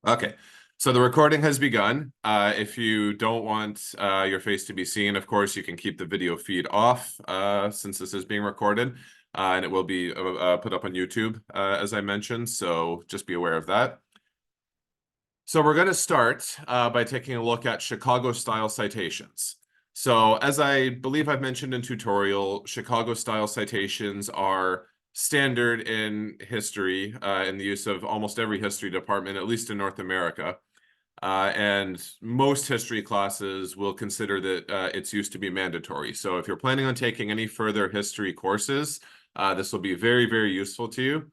Okay, so the recording has begun. If you don't want your face to be seen, of course, you can keep the video feed off since this is being recorded, and it will be put up on YouTube, as I mentioned, so just be aware of that. So we're going to start by taking a look at Chicago-style citations. So as I believe I've mentioned in tutorial, Chicago-style citations are standard in history, in the use of almost every history department, at least in North America. And most history classes will consider that its use to be mandatory. So if you're planning on taking any further history courses, this will be very, very useful to you.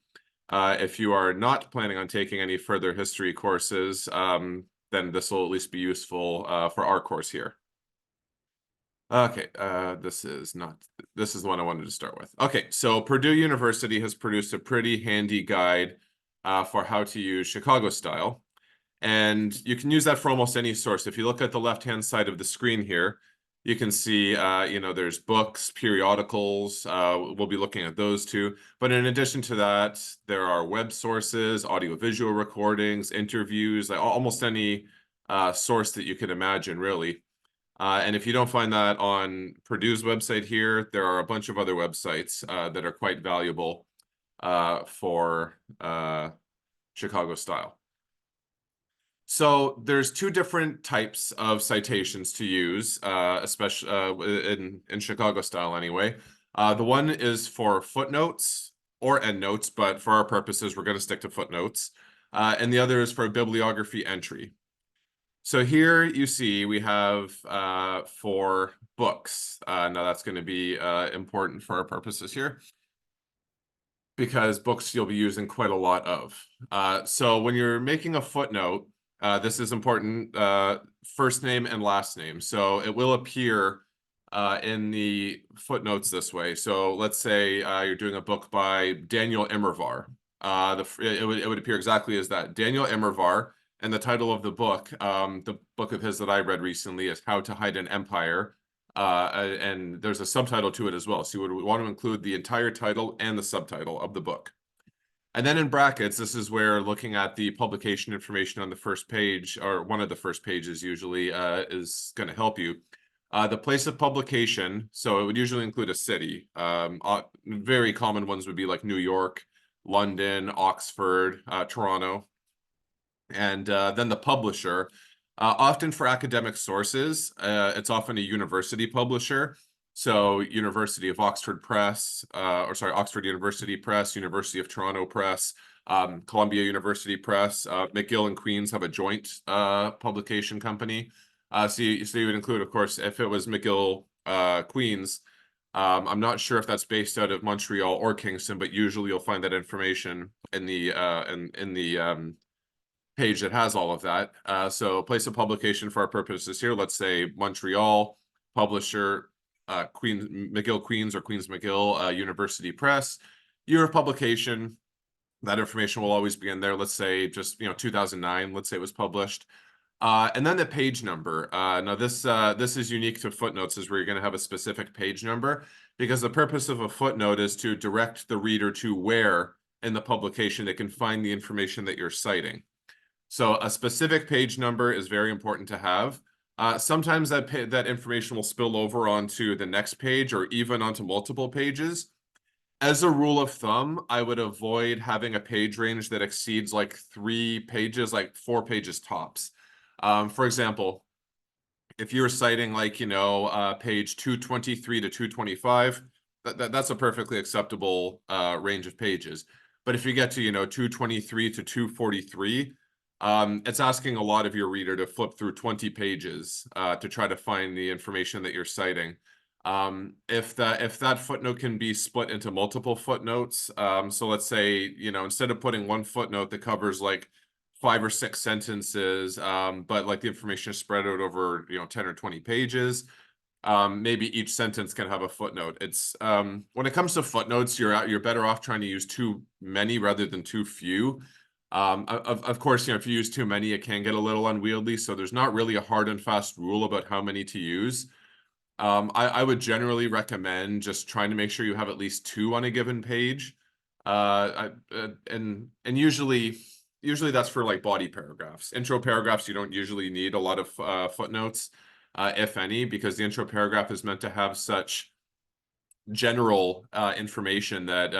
If you are not planning on taking any further history courses, then this will at least be useful for our course here. Okay, this is the one I wanted to start with. Okay, so Purdue University has produced a pretty handy guide for how to use Chicago style. And you can use that for almost any source. If you look at the left-hand side of the screen here, you can see, there's books, periodicals. We'll be looking at those too. But in addition to that, there are web sources, audiovisual recordings, interviews, like almost any source that you could imagine, really. And if you don't find that on Purdue's website here, there are a bunch of other websites that are quite valuable for Chicago style. So there's two different types of citations to use, especially in Chicago style anyway. The one is for footnotes or endnotes, but for our purposes, we're going to stick to footnotes. And the other is for a bibliography entry. So here you see we have for books. Now that's going to be important for our purposes here, because books you'll be using quite a lot of. So when you're making a footnote, this is important, first name and last name. So it will appear in the footnotes this way. So let's say you're doing a book by Daniel Immerwahr. It would appear exactly as that, Daniel Immerwahr. And the title of the book of his that I read recently is How to Hide an Empire. And there's a subtitle to it as well. So you would want to include the entire title and the subtitle of the book. And then in brackets, this is where looking at the publication information on the first page, or one of the first pages usually, is going to help you. The place of publication, so it would usually include a city. Very common ones would be like New York, London, Oxford, Toronto. And then the publisher. Often for academic sources, it's often a university publisher. So University of Oxford Press, Oxford University Press, University of Toronto Press, Columbia University Press, McGill and Queen's have a joint publication company. So you would include, of course, if it was McGill Queen's, I'm not sure if that's based out of Montreal or Kingston, but usually you'll find that information in the page that has all of that. So place of publication for our purposes here, let's say Montreal, publisher, McGill Queen's or Queen's McGill University Press. Year of publication, that information will always be in there. Let's say just 2009, let's say it was published. And then the page number. Now this is unique to footnotes, is where you're going to have a specific page number, because the purpose of a footnote is to direct the reader to where in the publication they can find the information that you're citing. So a specific page number is very important to have. Sometimes that information will spill over onto the next page or even onto multiple pages. As a rule of thumb, I would avoid having a page range that exceeds like 3 pages, like 4 pages tops. For example, if you're citing like, page 223 to 225, that's a perfectly acceptable range of pages. But if you get to, 223 to 243, it's asking a lot of your reader to flip through 20 pages to try to find the information that you're citing. If that footnote can be split into multiple footnotes, so let's say, instead of putting one footnote that covers like 5 or 6 sentences, but like the information is spread out over 10 or 20 pages, maybe each sentence can have a footnote. It's when it comes to footnotes, you're better off trying to use too many rather than too few. Of course, if you use too many, it can get a little unwieldy. So there's not really a hard and fast rule about how many to use. I would generally recommend just trying to make sure you have at least 2 on a given page. And usually usually that's for like body paragraphs. Intro paragraphs, you don't usually need a lot of footnotes, if any, because the intro paragraph is meant to have such general information that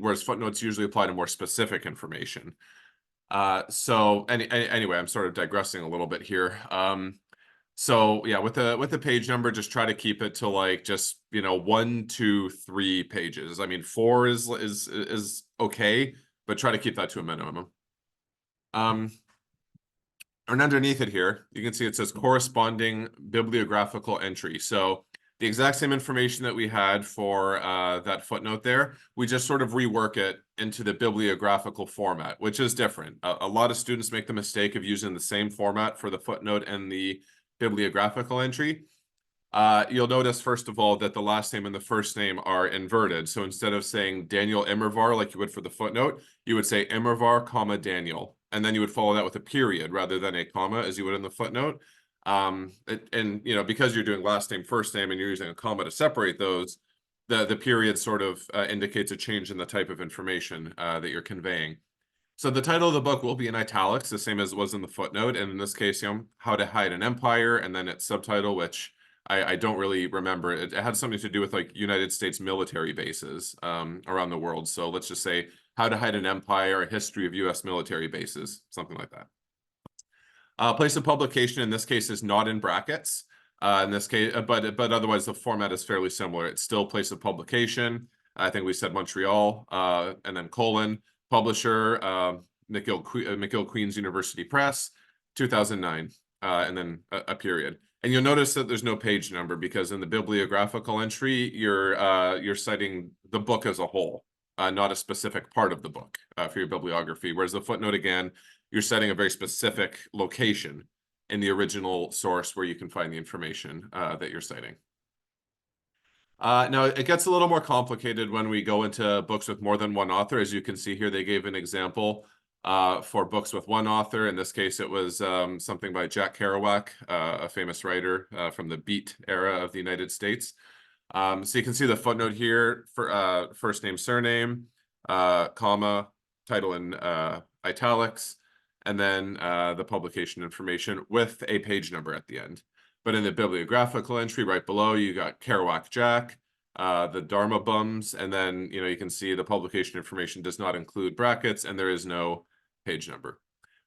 whereas footnotes usually apply to more specific information. Anyway, I'm sort of digressing a little bit here. So yeah, with the page number, just try to keep it to like just 1, 2, 3 pages. I mean, 4 is okay, but try to keep that to a minimum. And underneath it here, you can see it says corresponding bibliographical entry. So the exact same information that we had for that footnote there, we just sort of rework it into the bibliographical format, which is different. A lot of students make the mistake of using the same format for the footnote and the bibliographical entry. You'll notice, first of all, that the last name and the first name are inverted. So instead of saying Daniel Immervar like you would for the footnote, you would say Immervar, comma, Daniel. And then you would follow that with a period rather than a comma as you would in the footnote. Because you're doing last name, first name, and you're using a comma to separate those, the period sort of indicates a change in the type of information that you're conveying. So the title of the book will be in italics, the same as it was in the footnote. And in this case, How to Hide an Empire, and then its subtitle, which I don't really remember. It had something to do with like United States military bases around the world. So let's just say How to Hide an Empire, a history of US military bases, something like that. Place of publication in this case is not in brackets. In this case, but otherwise the format is fairly similar. It's still place of publication. I think we said Montreal, and then colon, publisher, McGill Queen's University Press, 2009, and then a period. And you'll notice that there's no page number because in the bibliographical entry, you're citing the book as a whole, not a specific part of the book for your bibliography. Whereas the footnote, again, you're setting a very specific location in the original source where you can find the information that you're citing. Now, it gets a little more complicated when we go into books with more than one author. As you can see here, they gave an example for books with one author. In this case, it was something by Jack Kerouac, a famous writer from the Beat era of the United States. So you can see the footnote here for first name, surname, comma, title in italics, and then the publication information with a page number at the end. But in the bibliographical entry right below, you got Kerouac Jack, the Dharma Bums, and then you can see the publication information does not include brackets, and there is no page number.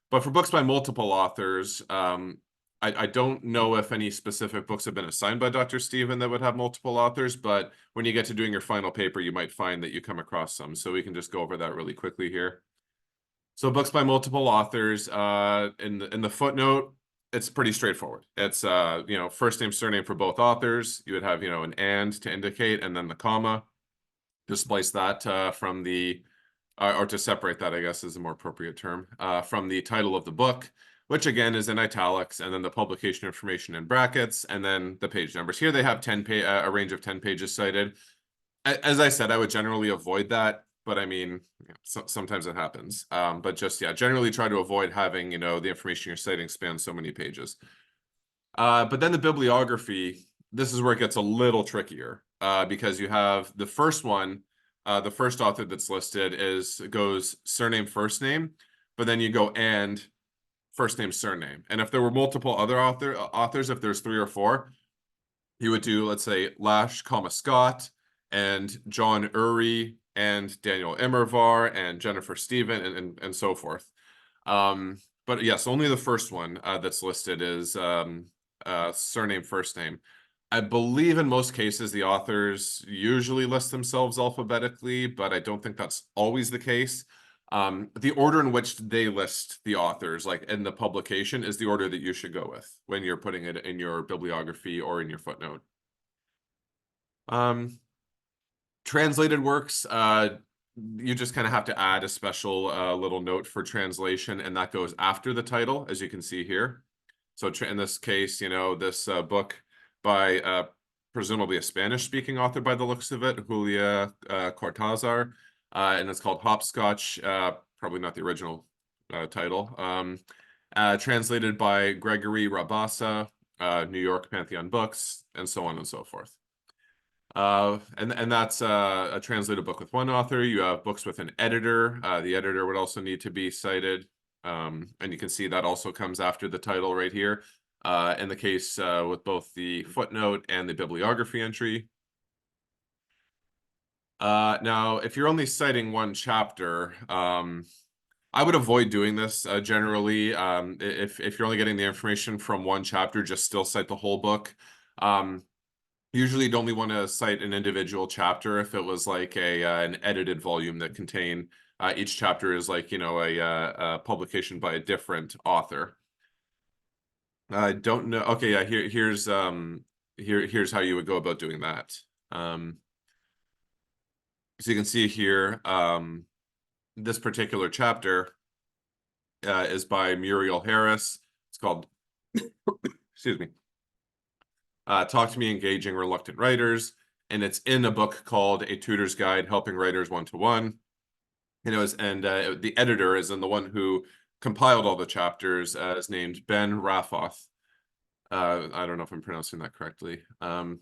But for books by multiple authors, I don't know if any specific books have been assigned by Dr. Stephen that would have multiple authors, but when you get to doing your final paper, you might find that you come across some. So we can just go over that really quickly here. So books by multiple authors, in the footnote, it's pretty straightforward. It's first name, surname for both authors. You would have an and to indicate, and then the comma. Displace that from the or to separate that, I guess, is a more appropriate term, from the title of the book, which again is in italics, and then the publication information in brackets, and then the page numbers. Here they have a range of 10 pages cited. As I said, I would generally avoid that, but I mean, sometimes it happens. But just, generally try to avoid having, the information you're citing span so many pages. But then the bibliography, this is where it gets a little trickier, because you have the first one, the first author that's listed goes surname, first name, but then you go and first name, surname. And if there were multiple other authors, if there's 3 or 4, you would do, let's say, Lash, comma, Scott, and John Urry, and Daniel Immervar, and Jennifer Stephen, and so forth. But yes, only the first one that's listed is surname, first name. I believe in most cases the authors usually list themselves alphabetically, but I don't think that's always the case. The order in which they list the authors, like in the publication, is the order that you should go with when you're putting it in your bibliography or in your footnote. Translated works, you just kind of have to add a special little note for translation, and that goes after the title, as you can see here. So in this case, this book by presumably a Spanish-speaking author by the looks of it, Julia Cortázar, and it's called Hopscotch, probably not the original title, translated by Gregory Rabassa, New York Pantheon Books, and so on and so forth. And that's a translated book with one author. You have books with an editor. The editor would also need to be cited. And you can see that also comes after the title right here. In the case with both the footnote and the bibliography entry. Now, if you're only citing one chapter, I would avoid doing this generally. If you're only getting the information from one chapter, just still cite the whole book. Usually you'd only want to cite an individual chapter if it was like an edited volume that contained each chapter is like, you know, a publication by a different author. I don't know. Okay, yeah, here's how you would go about doing that. So you can see here, this particular chapter is by Muriel Harris. It's called, excuse me, Talk to Me, Engaging Reluctant Writers. And it's in a book called A Tutor's Guide, Helping Writers One-to-One. The editor is in the one who compiled all the chapters is named Ben Raffoth. I don't know if I'm pronouncing that correctly. And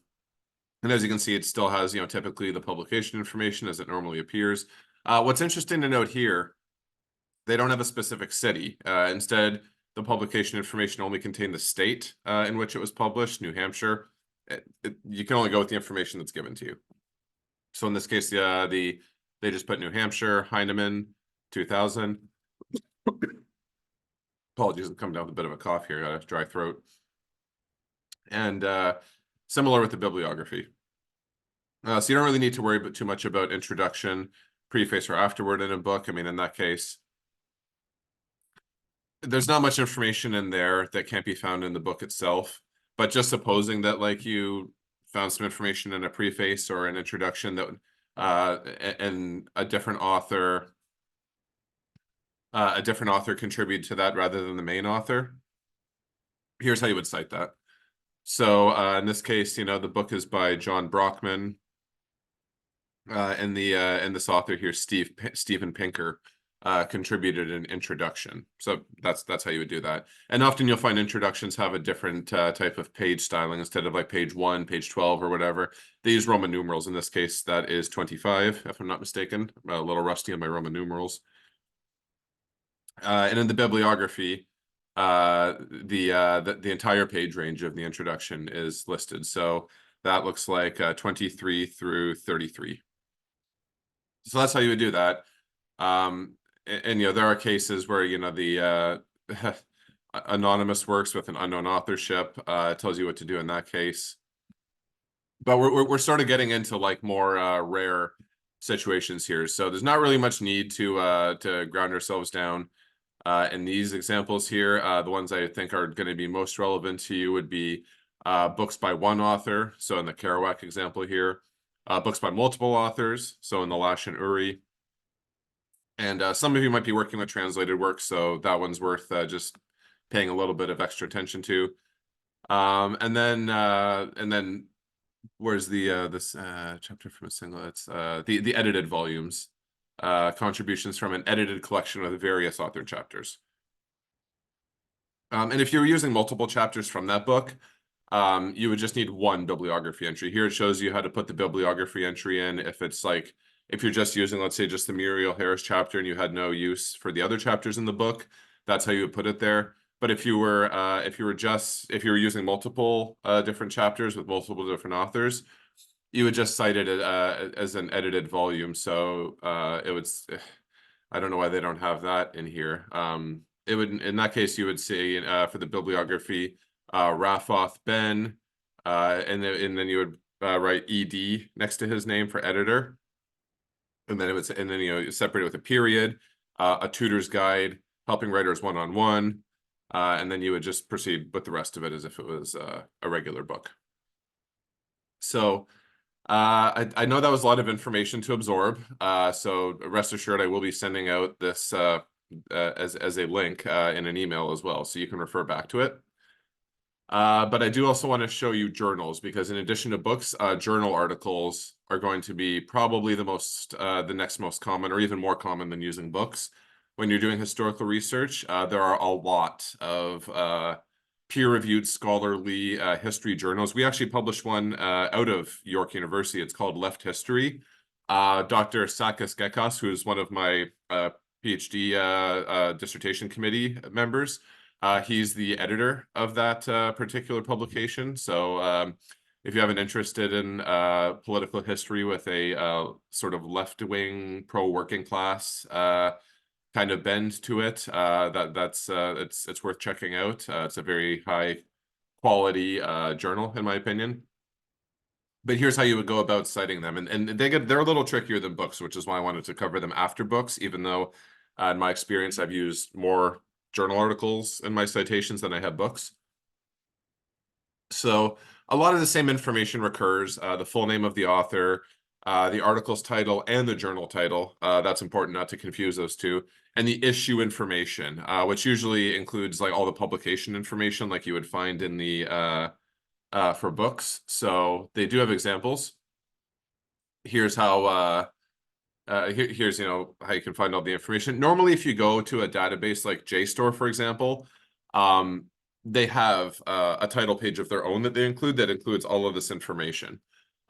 as you can see, it still has, you know, typically the publication information as it normally appears. What's interesting to note here, they don't have a specific city. Instead, the publication information only contained the state in which it was published, New Hampshire. You can only go with the information that's given to you. So in this case, they just put New Hampshire, Heinemann, 2000. Apologies, I'm coming down with a bit of a cough here, got a dry throat. And similar with the bibliography. So you don't really need to worry too much about introduction, preface, or afterword in a book. I mean, in that case, there's not much information in there that can't be found in the book itself. But just supposing that like you found some information in a preface or an introduction that and a different author contributed to that rather than the main author, here's how you would cite that. So in this case, you know, the book is by John Brockman. And this author here, Steven Pinker, contributed an introduction. So that's how you would do that. And often you'll find introductions have a different type of page styling. Instead of like page 1, page 12, or whatever, they use Roman numerals. In this case, that is 25, if I'm not mistaken. I'm a little rusty on my Roman numerals. And in the bibliography, the entire page range of the introduction is listed. So that looks like 23 through 33. So that's how you would do that. And you know, there are cases where, you know, the anonymous works with an unknown authorship tells you what to do in that case. But we're sort of getting into like more rare situations here. So there's not really much need to ground ourselves down in these examples here. The ones I think are going to be most relevant to you would be books by one author. So in the Kerouac example here, books by multiple authors. So in the Lash and Uri. And some of you might be working with translated works, so that one's worth just paying a little bit of extra attention to. And then where's the this chapter from a single? It's the edited volumes, contributions from an edited collection of various author chapters. And if you're using multiple chapters from that book, you would just need one bibliography entry. Here it shows you how to put the bibliography entry in. If you're just using, let's say, just the Muriel Harris chapter and you had no use for the other chapters in the book, that's how you would put it there. But if you were using multiple different chapters with multiple different authors, you would just cite it as an edited volume. So it would, I don't know why they don't have that in here. It would, in that case, you would say for the bibliography, Raffoth Ben, and then you would write ED next to his name for editor. And then you know, separate it with a period, a tutor's guide, helping writers one-on-one, and then you would just proceed with the rest of it as if it was a regular book. So I know that was a lot of information to absorb. So rest assured, I will be sending out this as a link in an email as well, so you can refer back to it. But I do also want to show you journals, because in addition to books, journal articles are going to be probably the next most common, or even more common than using books. When you're doing historical research, there are a lot of peer-reviewed scholarly history journals. We actually published one out of York University. It's called Left History. Dr. Sakis Gekas, who is one of my PhD dissertation committee members, he's the editor of that particular publication. So if you have an interested in political history with a sort of left-wing pro-working class kind of bend to it, that's it's worth checking out. It's a very high quality journal, in my opinion. But here's how you would go about citing them, and they're a little trickier than books, which is why I wanted to cover them after books, even though in my experience I've used more journal articles in my citations than I have books. So a lot of the same information recurs, the full name of the author, the article's title, and the journal title. That's important not to confuse those two. And the issue information, which usually includes like all the publication information like you would find in the for books. So they do have examples. Here's how here's how you can find all the information. Normally, if you go to a database like JSTOR, for example, they have a title page of their own that they include that includes all of this information.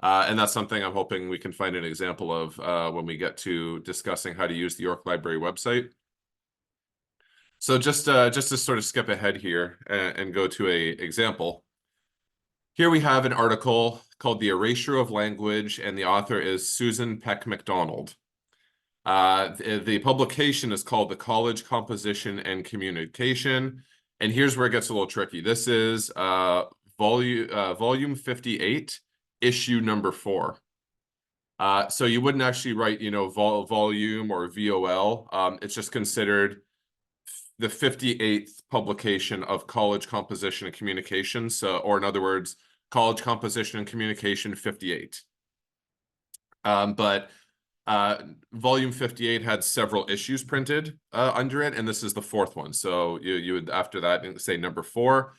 And that's something I'm hoping we can find an example of when we get to discussing how to use the York Library website. So just to sort of skip ahead here and go to a example. Here we have an article called The Erasure of Language, and the author is Susan Peck MacDonald. The publication is called The College Composition and Communication. And here's where it gets a little tricky. This is volume 58, issue number 4. So you wouldn't actually write, volume or VOL. It's just considered the 58th publication of College Composition and Communication. So, or in other words, College Composition and Communication 58. But volume 58 had several issues printed under it, and this is the 4th one. So you would, after that, say number 4.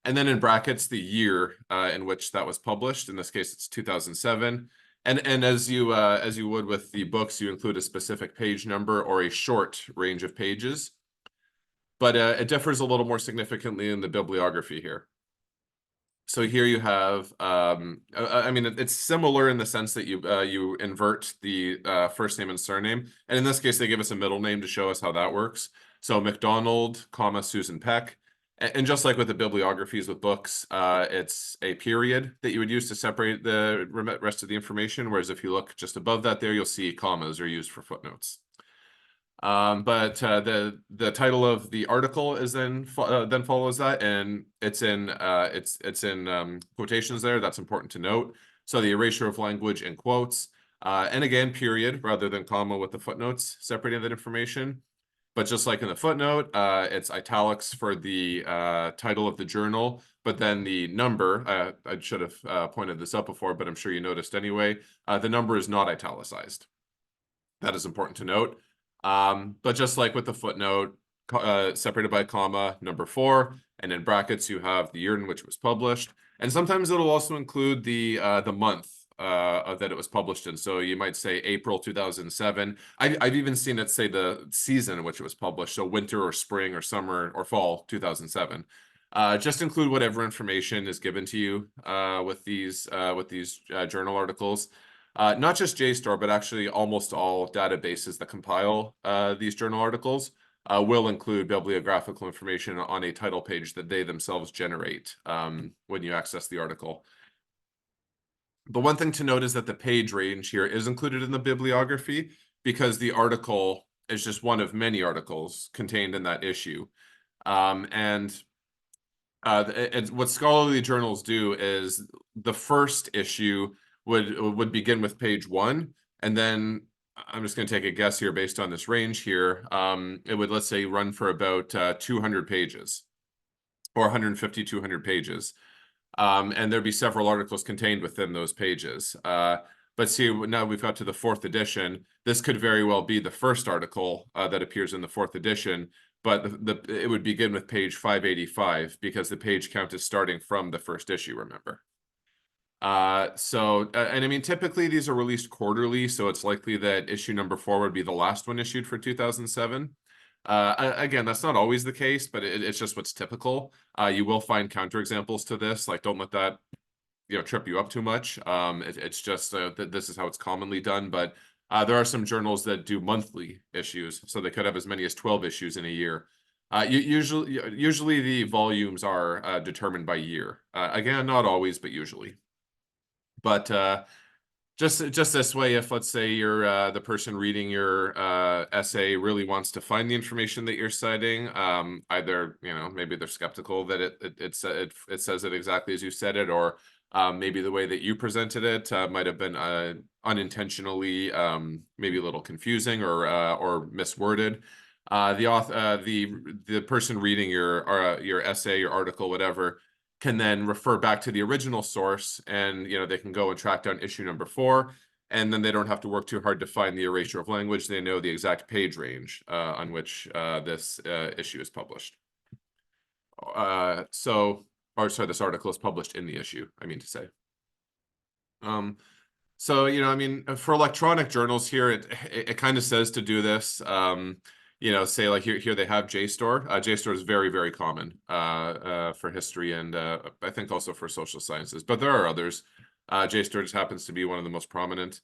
And then in brackets, the year in which that was published. In this case, it's 2007. And as you would with the books, you include a specific page number or a short range of pages. But it differs a little more significantly in the bibliography here. So here you have, I mean, it's similar in the sense that you invert the first name and surname. And in this case, they give us a middle name to show us how that works. So MacDonald, comma, Susan Peck. And just like with the bibliographies with books, it's a period that you would use to separate the rest of the information. Whereas if you look just above that there, you'll see commas are used for footnotes. But the title of the article is then follows that, and it's in quotations there. That's important to note. So the erasure of language in quotes, and again period rather than comma with the footnotes separating that information. But just like in the footnote, it's italics for the title of the journal, but then the number, I should have pointed this out before, but I'm sure you noticed anyway, the number is not italicized. That is important to note. But just like with the footnote, separated by comma, number 4, and in brackets you have the year in which it was published. And sometimes it'll also include the month that it was published in. So you might say April 2007. I've even seen it say the season in which it was published, so winter or spring or summer or fall 2007. Just include whatever information is given to you with these journal articles. Not just JSTOR, but actually almost all databases that compile these journal articles will include bibliographical information on a title page that they themselves generate when you access the article. But one thing to note is that the page range here is included in the bibliography because the article is just one of many articles contained in that issue. And what scholarly journals do is the first issue would begin with page 1, and then I'm just going to take a guess here based on this range here. It would, let's say, run for about 200 pages or 150, 200 pages. And there'd be several articles contained within those pages. But see, now we've got to the 4th edition. This could very well be the first article that appears in the 4th edition, but it would begin with page 585 because the page count is starting from the first issue, remember. And I mean, typically these are released quarterly, so it's likely that issue number 4 would be the last one issued for 2007. Again, that's not always the case, but it's just what's typical. You will find counterexamples to this. Like, don't let that trip you up too much. It's just that this is how it's commonly done. But there are some journals that do monthly issues, so they could have as many as 12 issues in a year. Usually the volumes are determined by year. Again, not always, but usually. But just this way, if let's say you're the person reading your essay really wants to find the information that you're citing, either maybe they're skeptical that it says it exactly as you said it, or maybe the way that you presented it might have been unintentionally maybe a little confusing or misworded. The person reading your essay, your article, whatever, can then refer back to the original source, and they can go and track down issue number 4, and then they don't have to work too hard to find the erasure of language. They know the exact page range on which this issue is published. This article is published in the issue, I mean to say. So, I mean, for electronic journals here, it kind of says to do this. Say like here they have JSTOR. JSTOR is very, very common for history and I think also for social sciences, but there are others. JSTOR just happens to be one of the most prominent.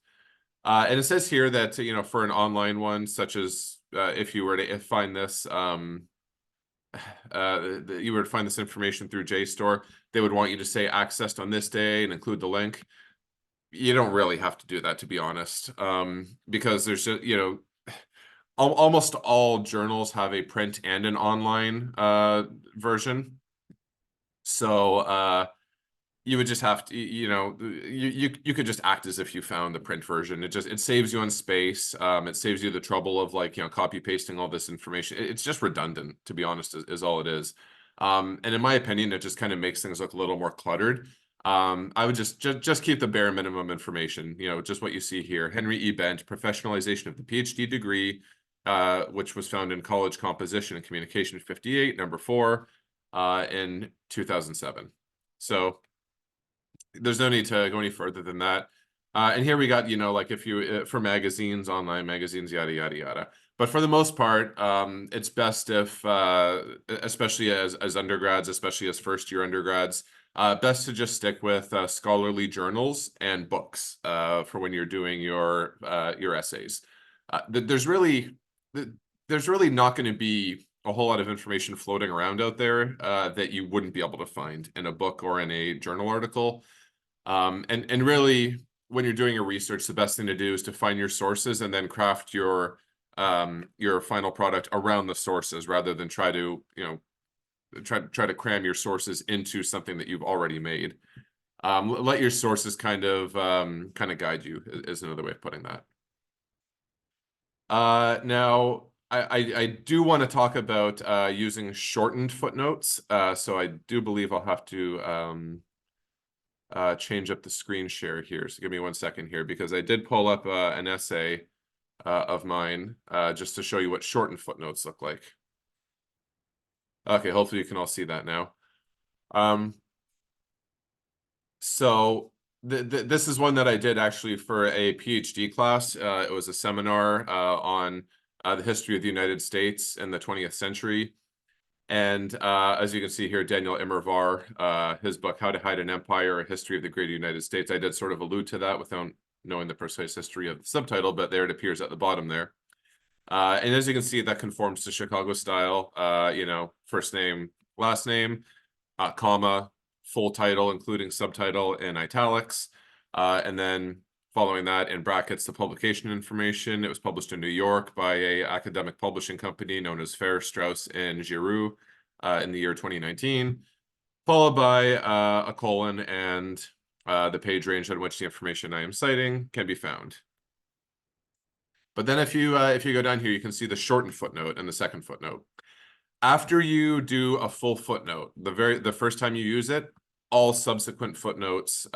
And it says here that, for an online one, such as if you were to find this, you were to find this information through JSTOR, they would want you to say accessed on this day and include the link. You don't really have to do that, to be honest, because there's just, almost all journals have a print and an online version. So you would just have to, you could just act as if you found the print version. It saves you on space. It saves you the trouble of copy pasting all this information. It's just redundant, to be honest, is all it is. And in my opinion, it just kind of makes things look a little more cluttered. I would just keep the bare minimum information, just what you see here. Henry E. Bent, professionalization of the PhD degree, which was found in College Composition and Communication 58, number 4, in 2007. So there's no need to go any further than that. And here we got, like if you, for magazines, online magazines, yada, yada, yada. But for the most part, it's best if, especially as undergrads, especially as first-year undergrads, best to just stick with scholarly journals and books for when you're doing your essays. There's really not going to be a whole lot of information floating around out there that you wouldn't be able to find in a book or in a journal article. And really, when you're doing your research, the best thing to do is to find your sources and then craft your final product around the sources, rather than try to try to cram your sources into something that you've already made. Let your sources kind of guide you, is another way of putting that. Now, I do want to talk about using shortened footnotes. So I do believe I'll have to change up the screen share here. So give me 1 second here, because I did pull up an essay of mine just to show you what shortened footnotes look like. Okay, hopefully you can all see that now. So this is one that I did actually for a PhD class. It was a seminar on the history of the United States in the 20th century. And as you can see here, Daniel Immerwahr, his book, How to Hide an Empire, A History of the Great United States. I did sort of allude to that without knowing the precise history of the subtitle, but there it appears at the bottom there. And as you can see, that conforms to Chicago style, first name, last name, comma, full title, including subtitle in italics. And then following that, in brackets, the publication information. It was published in New York by an academic publishing company known as Fair, Strauss, and Giroux in the year 2019, followed by a colon and the page range on which the information I am citing can be found. But then if you go down here, you can see the shortened footnote and the second footnote. After you do a full footnote, the first time you use it, all subsequent footnotes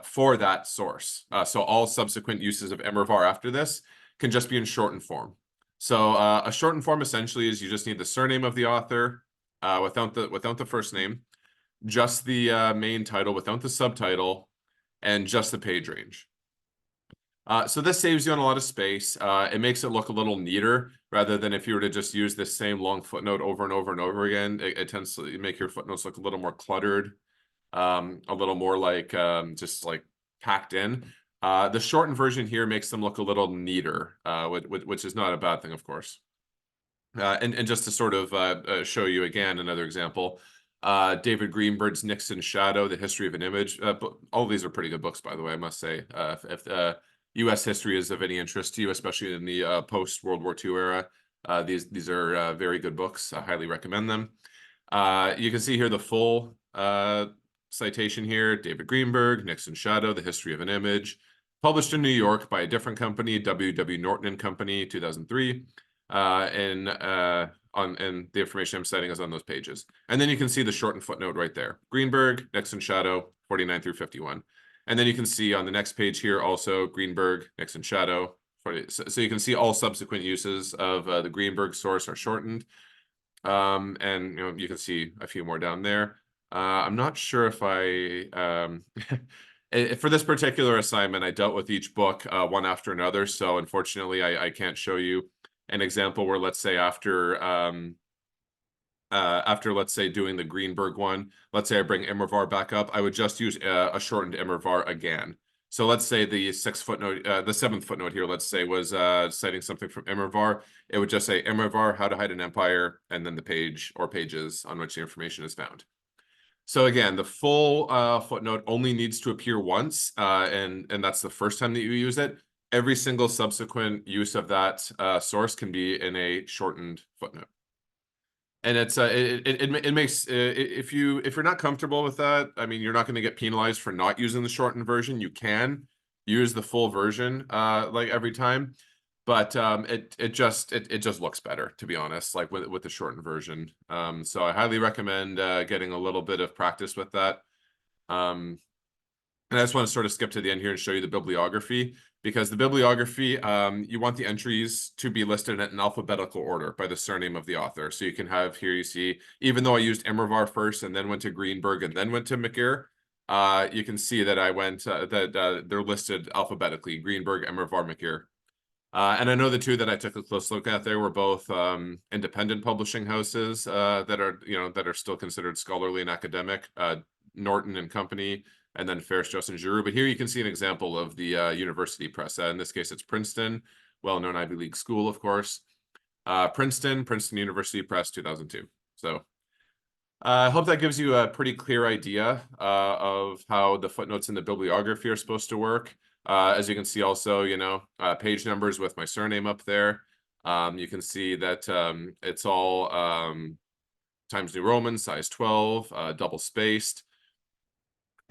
for that source, so all subsequent uses of Immerwahr after this can just be in shortened form. So a shortened form essentially is you just need the surname of the author without the first name, just the main title without the subtitle, and just the page range. So this saves you on a lot of space. It makes it look a little neater rather than if you were to just use this same long footnote over and over and over again. It tends to make your footnotes look a little more cluttered, a little more like just like packed in. The shortened version here makes them look a little neater, which is not a bad thing, of course. And just to sort of show you again another example, David Greenberg's Nixon Shadow, The History of an Image. All of these are pretty good books, by the way, I must say. If U.S. history is of any interest to you, especially in the post-World War II era, these are very good books. I highly recommend them. You can see here the full citation here, David Greenberg, Nixon Shadow, The History of an Image, published in New York by a different company, W.W. Norton and Company, 2003. And the information I'm citing is on those pages. And then you can see the shortened footnote right there. Greenberg, Nixon Shadow, 49 through 51. And then you can see on the next page here also Greenberg, Nixon Shadow. So you can see all subsequent uses of the Greenberg source are shortened. And you can see a few more down there. I'm not sure if for this particular assignment, I dealt with each book one after another. So unfortunately, I can't show you an example where, let's say, after let's say doing the Greenberg one, let's say I bring Immervar back up, I would just use a shortened Immervar again. So let's say the seventh footnote here, let's say, was citing something from Immervar. It would just say Immervar, How to Hide an Empire, and then the page or pages on which the information is found. So again, the full footnote only needs to appear once, and that's the first time that you use it. Every single subsequent use of that source can be in a shortened footnote. And it makes if you're not comfortable with that, I mean, you're not going to get penalized for not using the shortened version. You can use the full version like every time, but it just looks better, to be honest, like with the shortened version. So I highly recommend getting a little bit of practice with that. And I just want to sort of skip to the end here and show you the bibliography, because the bibliography, you want the entries to be listed in alphabetical order by the surname of the author. So you can have here, you see, even though I used Immervar first and then went to Greenberg and then went to McGear, you can see that I went, they're listed alphabetically, Greenberg, Immervar, McGear. And I know the two that I took a close look at there were both independent publishing houses that are still considered scholarly and academic, Norton and Company, and then Ferris, Joseph, and Giroux. But here you can see an example of the university press. In this case, it's Princeton, well-known Ivy League school, of course. Princeton University Press, 2002. So I hope that gives you a pretty clear idea of how the footnotes in the bibliography are supposed to work. As you can see also, page numbers with my surname up there. You can see that it's all Times New Roman, size 12, double spaced.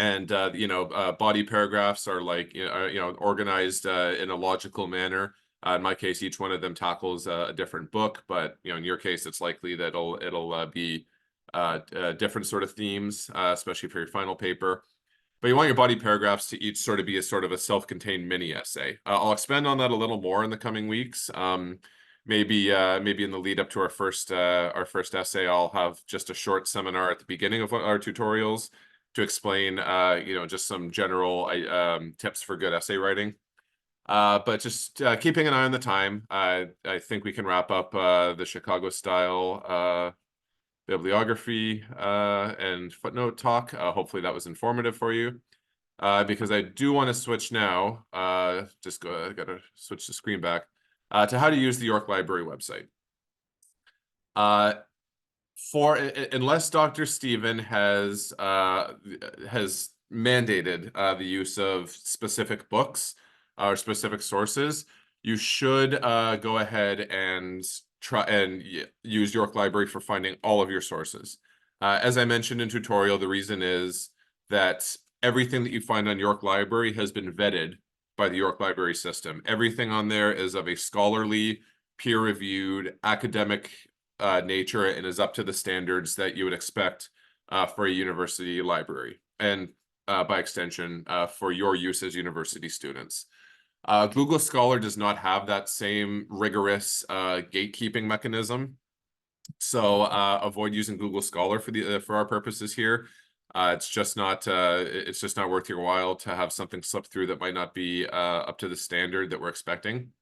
And body paragraphs are like organized in a logical manner. In my case, each one of them tackles a different book, but in your case, it's likely that it'll be different sort of themes, especially for your final paper. But you want your body paragraphs to each sort of be a sort of a self-contained mini essay. I'll expand on that a little more in the coming weeks. Maybe in the lead up to our first essay, I'll have just a short seminar at the beginning of our tutorials to explain, just some general tips for good essay writing. But just keeping an eye on the time, I think we can wrap up the Chicago style bibliography and footnote talk. Hopefully that was informative for you, because I do want to switch now. Got to switch the screen back to how to use the York Library website. Unless Dr. Stephen has mandated the use of specific books or specific sources, you should go ahead and try and use York Library for finding all of your sources. As I mentioned in tutorial, the reason is that everything that you find on York Library has been vetted by the York Library system. Everything on there is of a scholarly, peer-reviewed, academic nature and is up to the standards that you would expect for a university library, and by extension for your use as university students. Google Scholar does not have that same rigorous gatekeeping mechanism, so avoid using Google Scholar for our purposes here. It's just not it's just not worth your while to have something slip through that might not be up to the standard that we're expecting.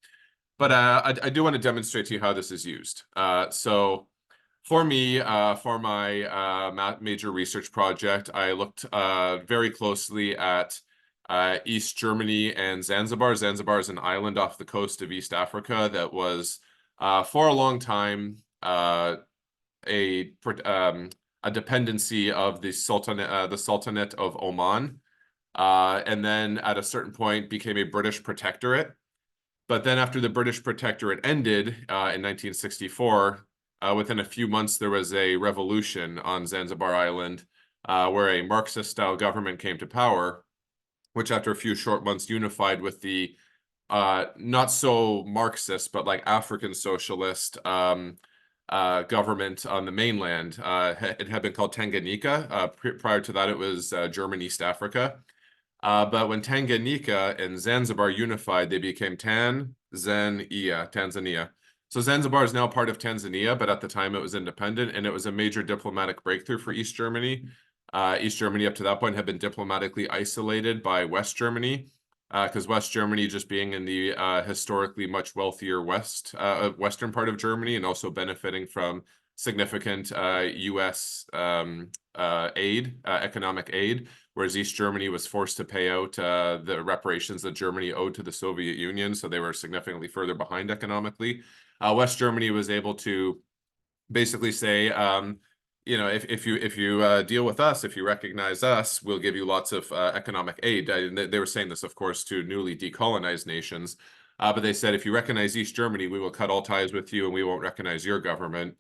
But I do want to demonstrate to you how this is used. So for me, for my major research project, I looked very closely at East Germany and Zanzibar. Zanzibar is an island off the coast of East Africa that was, for a long time, a a dependency of the Sultanate of Oman, and then at a certain point became a British protectorate. But then after the British protectorate ended in 1964, within a few months, there was a revolution on Zanzibar Island where a Marxist-style government came to power, which after a few short months unified with the not so Marxist, but like African socialist government on the mainland. It had been called Tanganyika. Prior to that, it was German East Africa. But when Tanganyika and Zanzibar unified, they became Tanzania. So Zanzibar is now part of Tanzania, but at the time it was independent, and it was a major diplomatic breakthrough for East Germany. East Germany up to that point had been diplomatically isolated by West Germany, because West Germany just being in the historically much wealthier western part of Germany and also benefiting from significant U.S. Economic aid, whereas East Germany was forced to pay out the reparations that Germany owed to the Soviet Union, so they were significantly further behind economically. West Germany was able to basically say, you know, if you deal with us, if you recognize us, we'll give you lots of economic aid. They were saying this, of course, to newly decolonized nations, but they said if you recognize East Germany, we will cut all ties with you, and we won't recognize your government.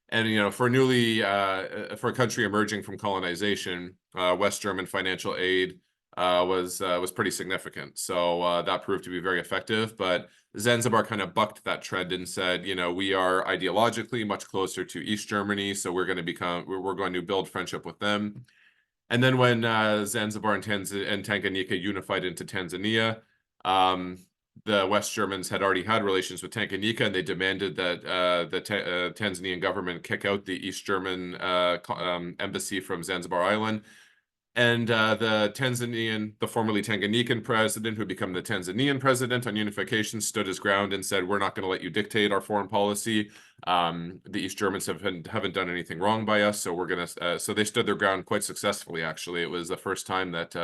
And you know, for a country emerging from colonization, West German financial aid was pretty significant. So that proved to be very effective. But Zanzibar kind of bucked that trend and said, you know, we are ideologically much closer to East Germany, so we're going to build friendship with them. And then when Zanzibar and Tanganyika unified into Tanzania, the West Germans had already had relations with Tanganyika, and they demanded that the Tanzanian government kick out the East German embassy from Zanzibar Island. And the formerly Tanganyikan president, who had become the Tanzanian president on unification, stood his ground and said, "We're not going to let you dictate our foreign policy. The East Germans haven't done anything wrong by us, so we're going to." So they stood their ground quite successfully. Actually, it was the first time that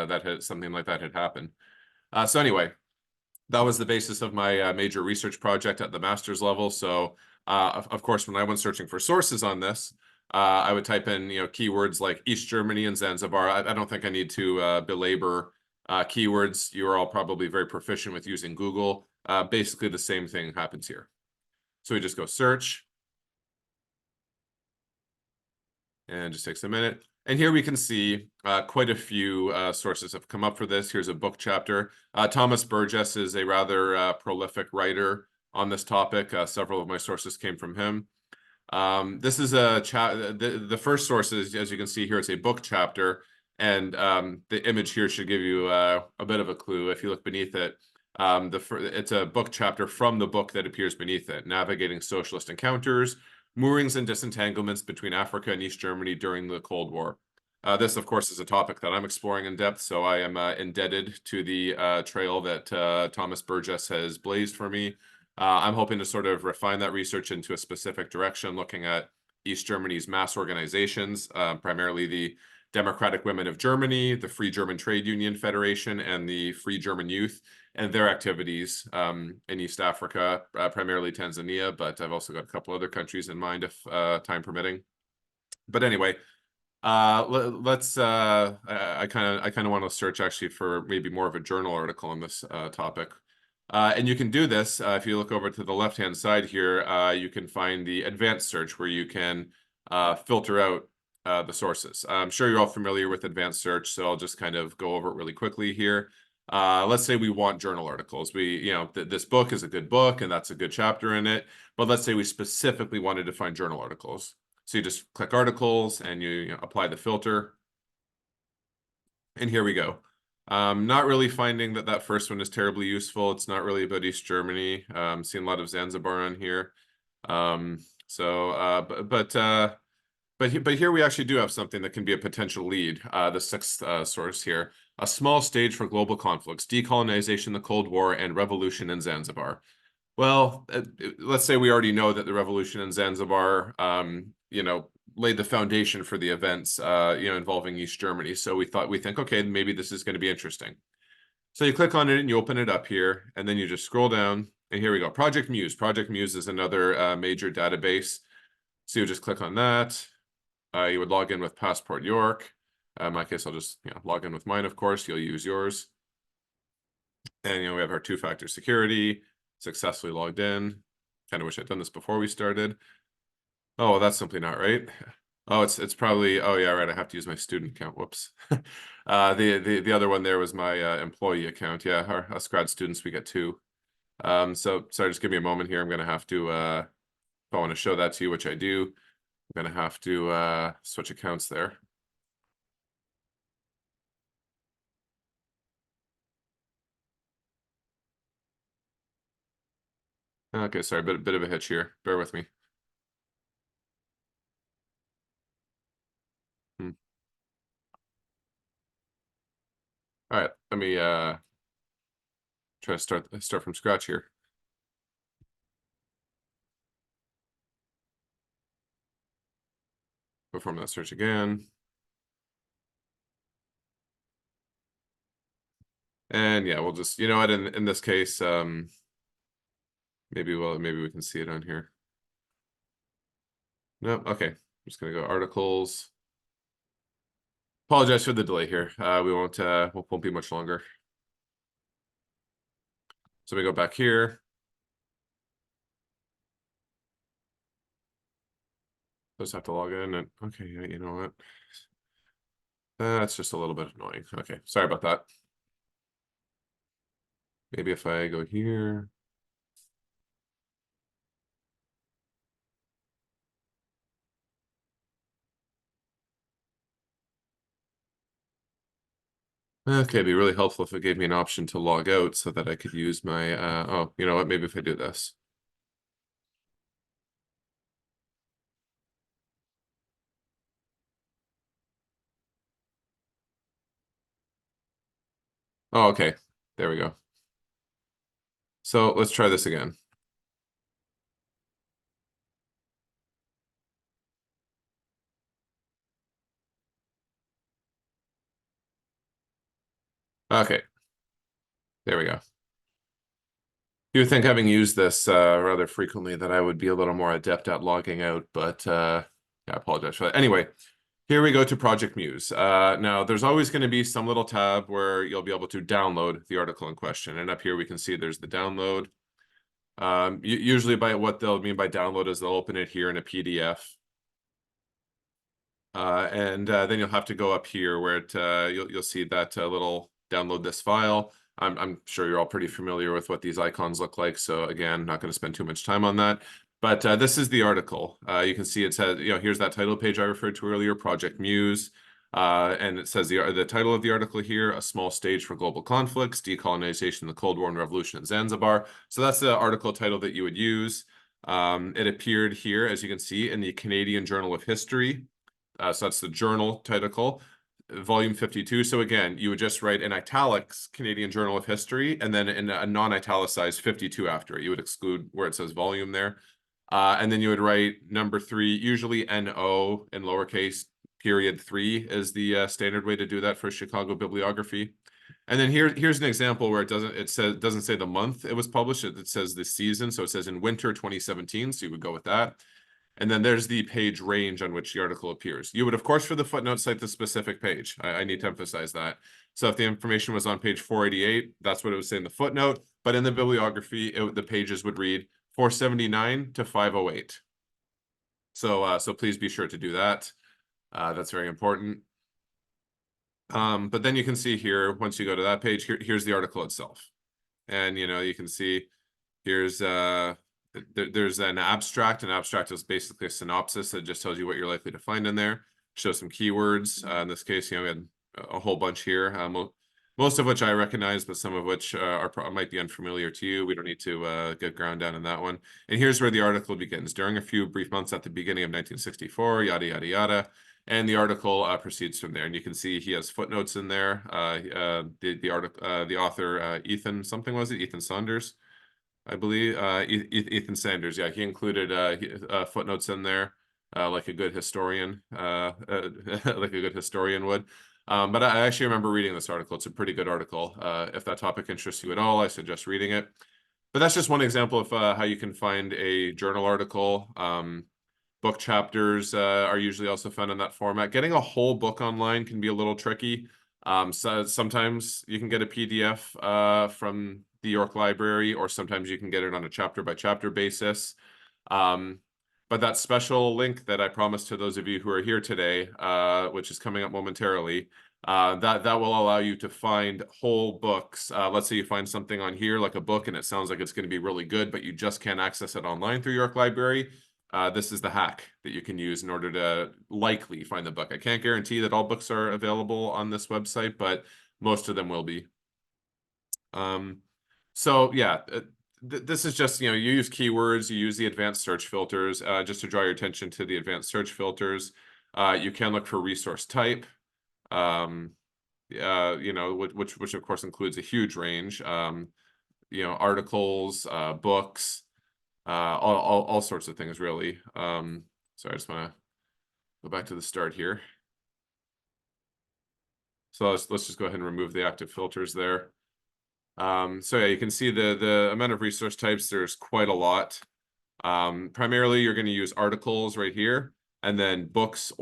something like that had happened. So anyway, that was the basis of my major research project at the master's level. So, of course, when I went searching for sources on this, I would type in, you know, keywords like East Germany and Zanzibar. I don't think I need to belabor keywords. You are all probably very proficient with using Google. Basically, the same thing happens here. So we just go search, and it just takes a minute. And here we can see quite a few sources have come up for this. Here's a book chapter. Thomas Burgess is a rather prolific writer on this topic. Several of my sources came from him. This is the first source is, as you can see here, it's a book chapter, and the image here should give you a bit of a clue. If you look beneath it, it's a book chapter from the book that appears beneath it, Navigating Socialist Encounters, Moorings and Disentanglements Between Africa and East Germany During the Cold War. This, of course, is a topic that I'm exploring in depth, so I am indebted to the trail that Thomas Burgess has blazed for me. I'm hoping to sort of refine that research into a specific direction, looking at East Germany's mass organizations, primarily the Democratic Women of Germany, the Free German Trade Union Federation, and the Free German Youth, and their activities in East Africa, primarily Tanzania, but I've also got a couple other countries in mind if time permitting. But anyway, let's I kind of want to search actually for maybe more of a journal article on this topic. And you can do this if you look over to the left-hand side here. You can find the advanced search where you can filter out the sources. I'm sure you're all familiar with advanced search, so I'll just kind of go over it really quickly here. Let's say we want journal articles. This book is a good book, and that's a good chapter in it. But let's say we specifically wanted to find journal articles. So you just click articles and you apply the filter. And here we go. Not really finding that first one is terribly useful. It's not really about East Germany. Seeing a lot of Zanzibar on here. But here we actually do have something that can be a potential lead. The sixth source here, a small stage for global conflicts, decolonization, the Cold War, and revolution in Zanzibar. Well, let's say we already know that the revolution in Zanzibar, laid the foundation for the events, involving East Germany. So we think, okay, maybe this is going to be interesting. So you click on it and you open it up here, and then you just scroll down, and here we go. Project Muse. Project Muse is another major database. So you just click on that. You would log in with Passport York. In my case, I'll just log in with mine, of course. You'll use yours. And we have our two-factor security, successfully logged in. Kind of wish I'd done this before we started. Oh, well, that's simply not right. Oh, it's probably, oh yeah, right. I have to use my student account. Whoops. The other one there was my employee account. Yeah, us grad students, we get two. So sorry, just give me a moment here. I'm gonna have to if I want to show that to you, which I do, I'm gonna have to switch accounts there. Okay, sorry, bit of a hitch here. Bear with me. All right, let me try to start from scratch here. Perform that search again. And yeah, we'll just, what, in this case, maybe we can see it on here. No, okay. I'm just gonna go articles. Apologize for the delay here. We won't be much longer. So we go back here. Just have to log in and okay, yeah, you know what? That's just a little bit annoying. Okay, sorry about that. Maybe if I go here. Okay, it'd be really helpful if it gave me an option to log out so that I could use my, oh, you know what? Maybe if I do this. Oh, okay. There we go. So let's try this again. Okay. There we go. You would think, having used this rather frequently, that I would be a little more adept at logging out, but yeah, I apologize for that. Anyway, here we go to Project Muse. Now, there's always going to be some little tab where you'll be able to download the article in question. And up here, we can see there's the download. Usually by what they'll mean by download is they'll open it here in a PDF. And then you'll have to go up here where you'll see that little download this file. I'm sure you're all pretty familiar with what these icons look like. So again, not going to spend too much time on that. But this is the article. You can see it says, here's that title page I referred to earlier, Project Muse. And it says the title of the article here, A Small Stage for Global Conflicts, Decolonization, the Cold War and Revolution in Zanzibar. So that's the article title that you would use. It appeared here, as you can see, in the Canadian Journal of History. So that's the journal title, volume 52. So again, you would just write in italics Canadian Journal of History, and then in a non-italicized 52 after it. You would exclude where it says volume there. And then you would write number 3, usually NO in lowercase, period 3 is the standard way to do that for Chicago bibliography. And then here's an example where it doesn't say the month it was published. It says the season. So it says in winter 2017. So you would go with that. And then there's the page range on which the article appears. You would, of course, for the footnote, cite the specific page. I need to emphasize that. So if the information was on page 488, that's what it would say in the footnote. But in the bibliography, the pages would read 479 to 508. So please be sure to do that. That's very important. But then you can see here, once you go to that page, here's the article itself. And, you can see here's there's an abstract. An abstract is basically a synopsis that just tells you what you're likely to find in there. Show some keywords. In this case, we had a whole bunch here. most of which I recognize, but some of which might be unfamiliar to you. We don't need to get ground down in that one. And here's where the article begins. During a few brief months at the beginning of 1964, yada, yada, yada. And the article proceeds from there. And you can see he has footnotes in there. The author, Ethan, something was it? Ethan Saunders, I believe. Ethan Sanders. Yeah, he included footnotes in there, like a good historian, like a good historian would. But I actually remember reading this article. It's a pretty good article. If that topic interests you at all, I suggest reading it. But that's just one example of how you can find a journal article. Book chapters are usually also found in that format. Getting a whole book online can be a little tricky. So sometimes you can get a PDF from the York Library, or sometimes you can get it on a chapter by chapter basis. But that special link that I promised to those of you who are here today, which is coming up momentarily, that will allow you to find whole books. Let's say you find something on here like a book and it sounds like it's going to be really good, but you just can't access it online through York Library. This is the hack that you can use in order to likely find the book. I can't guarantee that all books are available on this website, but most of them will be. So yeah, this is just, you use keywords, you use the advanced search filters, just to draw your attention to the advanced search filters. You can look for resource type, which of course includes a huge range. Articles, books, all sorts of things really. So I just want to go back to the start here. So let's just go ahead and remove the active filters there. So yeah, you can see the amount of resource types. There's quite a lot. Primarily, you're going to use articles right here, and then books,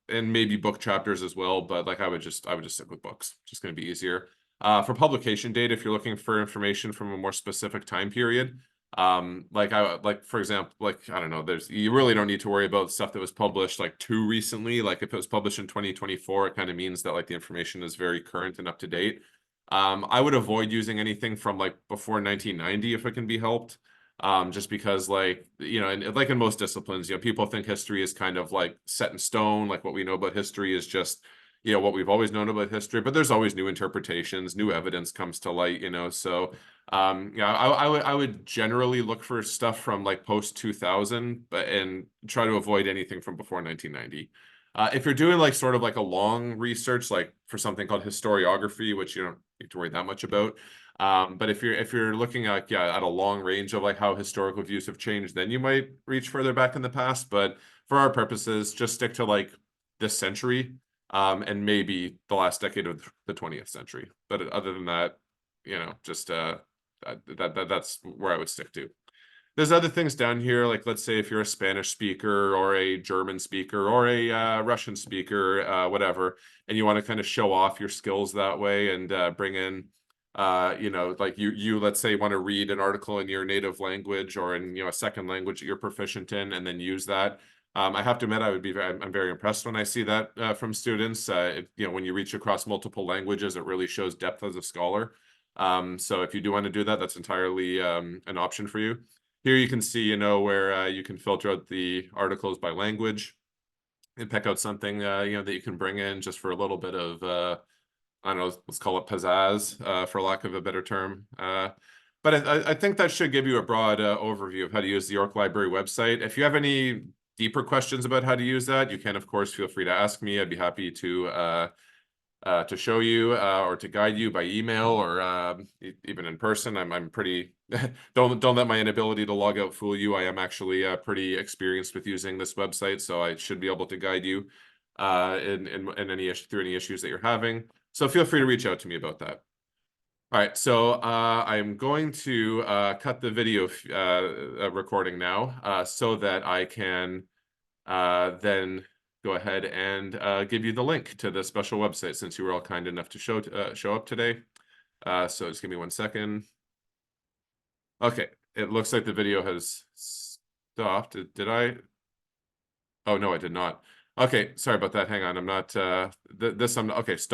and maybe book chapters as well. But like I would just stick with books. Just going to be easier. For publication date, if you're looking for information from a more specific time period, for example, I don't know, you really don't need to worry about stuff that was published like too recently. Like if it was published in 2024, it kind of means that like the information is very current and up to date. I would avoid using anything from like before 1990 if it can be helped. Just because and like in most disciplines, people think history is kind of like set in stone, like what we know about history is just what we've always known about history, but there's always new interpretations, new evidence comes to light, so I would generally look for stuff from like post 2000, and try to avoid anything from before 1990. If you're doing like sort of like a long research, like for something called historiography, which you don't need to worry that much about. But if you're looking at a long range of like how historical views have changed, then you might reach further back in the past. But for our purposes, just stick to like this century, and maybe the last decade of the 20th century. But other than that, just that's where I would stick to. There's other things down here, like let's say if you're a Spanish speaker or a German speaker or a Russian speaker, whatever, and you want to kind of show off your skills that way and bring in, like you let's say want to read an article in your native language or in a second language that you're proficient in, and then use that. I have to admit, I'm very impressed when I see that from students. When you reach across multiple languages, it really shows depth as a scholar. So if you do want to do that, that's entirely an option for you. Here you can see, where you can filter out the articles by language and pick out something, that you can bring in just for a little bit of, I don't know, let's call it pizzazz, for lack of a better term. But I think that should give you a broad overview of how to use the York Library website. If you have any deeper questions about how to use that, you can, of course, feel free to ask me. I'd be happy to show you or to guide you by email or even in person. I'm pretty don't let my inability to log out fool you. I am actually pretty experienced with using this website, so I should be able to guide you in through any issues that you're having. So feel free to reach out to me about that. All right, so I'm going to cut the video recording now so that I can then go ahead and give you the link to the special website, since you were all kind enough to show up today. So just give me 1 second. Okay, it looks like the video has stopped. Did I? Oh, no, I did not. Okay, sorry about that. Hang on. I'm not, okay, stop.